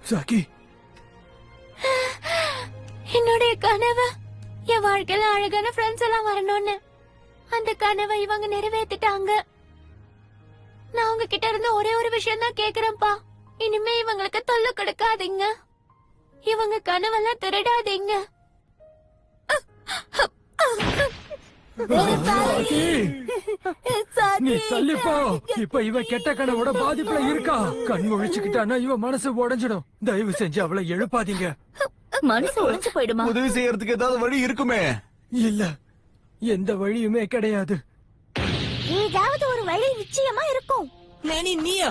சாக்கி, என்னுடைய கனவு என் வாழ்க்கையில அழகான ஃப்ரெண்ட்ஸ் எல்லாம் வரணும்னு அந்த கனவை இவங்க நிறைவேத்திட்டாங்க. நான் உங்ககிட்ட இருந்து ஒரே ஒரு விஷயம் தான் கேக்குறேன்ப்பா. இனிமே இவங்களுக்கு தொல்லை கொடுக்காதீங்க. இவங்க கனவெல்லாம் திருடாதீங்க. நீ தள்ளிப்போ. இப்ப இவ கெட்ட கனவோட பாதிப்புல இருக்கா. கண் முழிச்சுக்கிட்டானா இவ மனசு உடைஞ்சிடும். தயவு செஞ்சு அவளை எழுப்பாதீங்க. மனசு உடைஞ்சு போயிடுமா? உதவி செய்யறதுக்கு ஏதாவது வழி இருக்குமே? இல்ல, எந்த வழியுமே கிடையாது. ஏதாவது ஒரு வழி நிச்சயமா இருக்கும். நீயா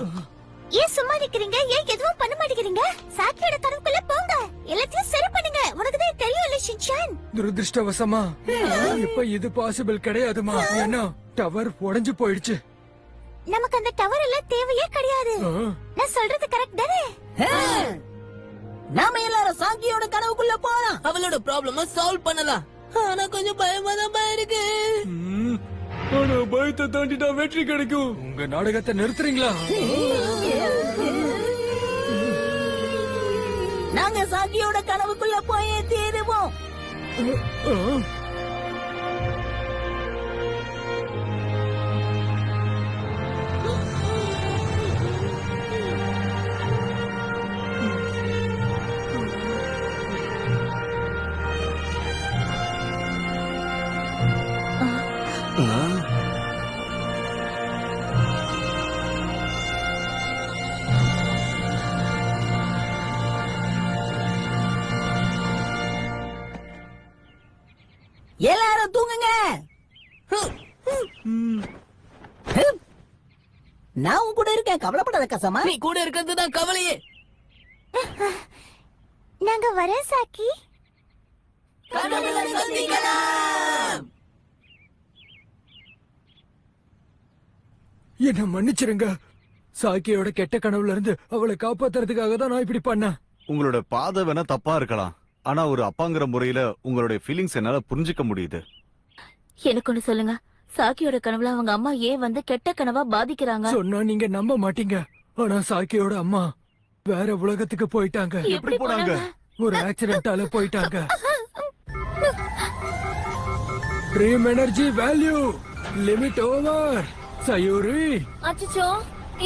ஏன் சும்மா நிக்கிறீங்க? ஏன் எதுவும் பண்ண மாட்டேங்கிறீங்க? சாக்கியோட கனவுக்குள்ள போங்க, எல்லாத்தையும் சரி பண்ணுங்க. உனக்கு தான் தெரியும்ல ஷின்சான். துரதிருஷ்டவசமா இப்ப இது பாசிபிள் கிடையாதுமா. ஏன்னா டவர் உடைஞ்சு போயிடுச்சு. நமக்கு அந்த டவர் எல்லாம் தேவையே கிடையாது. நான் சொல்றது கரெக்ட் தானே? நாம எல்லாரும் சாங்கியோட கனவுக்குள்ள போலாம். அவளோட ப்ராப்ளம சால்வ் பண்ணலாம். ஆனா கொஞ்சம் பயமா தான் இருக்கு. ஆனா பயத்தை தாண்டிட்டா வெற்றி கிடைக்கும். உங்க நாடகத்தை நிறுத்துறீங்களா? நாங்க சாங்கியோட கனவுக்குள்ள போயே தீருவோம். எல்லாரும் தூங்குங்க. நான் உன் கூட இருக்கேன், கவலைப்படாத கசமா. நீ கூட இருக்கிறது தான் கவலையே. நாங்க வரேன் சாக்கி. கனவுல சந்திக்கலாம். என்ன மன்னிச்சிருங்க. சாக்கியோட கெட்ட கனவுல இருந்து அவளை காப்பாத்துறதுக்காக தான் நான் இப்படி பண்ணேன். உங்களோட பாதை வேணா தப்பா இருக்கலாம். ஆனா ஒரு அப்பாங்கிற முறையில உங்களுடைய ஃபீலிங்ஸ் என்னால புரிஞ்சுக்க முடியுது. எனக்கு ஒண்ணு சொல்லுங்க, சாக்கியோட கனவுல அவங்க அம்மா ஏன் வந்து கெட்ட கனவா பாதிக்கிறாங்க? சொன்னா நீங்க நம்ப மாட்டீங்க. ஆனா சாக்கியோட அம்மா வேற உலகத்துக்கு போயிட்டாங்க. எப்படி போனாங்க? ஒரு ஆக்சிடென்டால போயிட்டாங்க. Dream energy value limit over. Sayuri, அச்சச்சோ,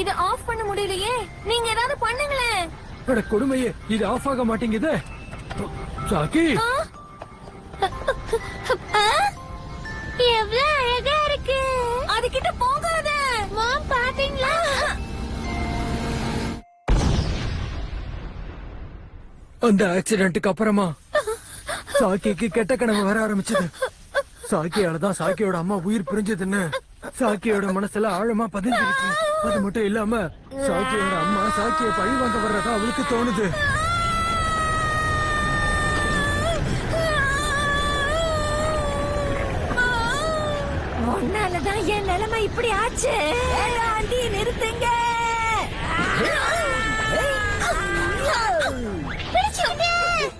இது ஆஃப் பண்ண முடியலையே. நீங்க ஏதாவது பண்ணுங்களேன். அட கொடுமையே, இது ஆஃப் ஆக மாட்டேங்குதே. சாக்கி, எவ்வளவு அழகா இருக்கு. அதுகிட்ட போகாத. மாம் பாத்தீங்களா? அந்த ஆக்சிடென்ட்க்கு அப்புறமா சாக்கிக்கு கெட்ட கனவு வர ஆரம்பிச்சது. சாக்கியாலதான் சாக்கியோட அம்மா உயிர் பிரிஞ்சதுன்னு சாக்கியோட மனசுல ஆழமா பதிஞ்சிருச்சு. அது மட்டும் இல்லாம சாக்கியோட அம்மா சாக்கிய பழி வாங்க வர்றதா அவளுக்கு தோணுது. உன்னாலதான் என் நிலைமை இப்படி ஆச்சு. ஆண்டி நிறுத்துங்க.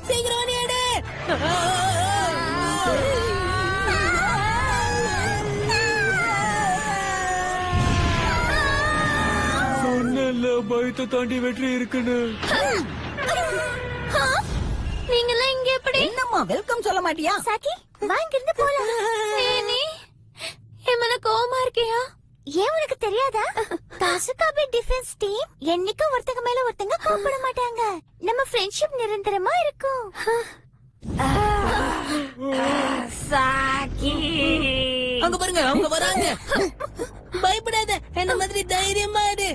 சீக்கிரம் ஓடியாடு. சொன்னேன்ல, பயத்தை தாண்டி வெற்றி இருக்குன்னு. நீங்களாம் இங்க எப்படி? என்னம்மா வெல்கம் சொல்ல மாட்டியா? சாக்கி, வாங்க இருந்து போலாம். நீ என் மேல கோவமா இருக்கியா? ஏன் உனக்கு தெரியாதா? தாசுகாபி டிஃபென்ஸ் டீம் என்னைக்கும் ஒருத்தங்க மேல ஒருத்தங்க கோபப்பட மாட்டாங்க. நம்ம ஃப்ரெண்ட்ஷிப் நிரந்தரமா இருக்கும். சாக்கி, அங்க பாருங்க, அவங்க வராங்க. பயப்படாத, என்ன மாதிரி தைரியமா இரு.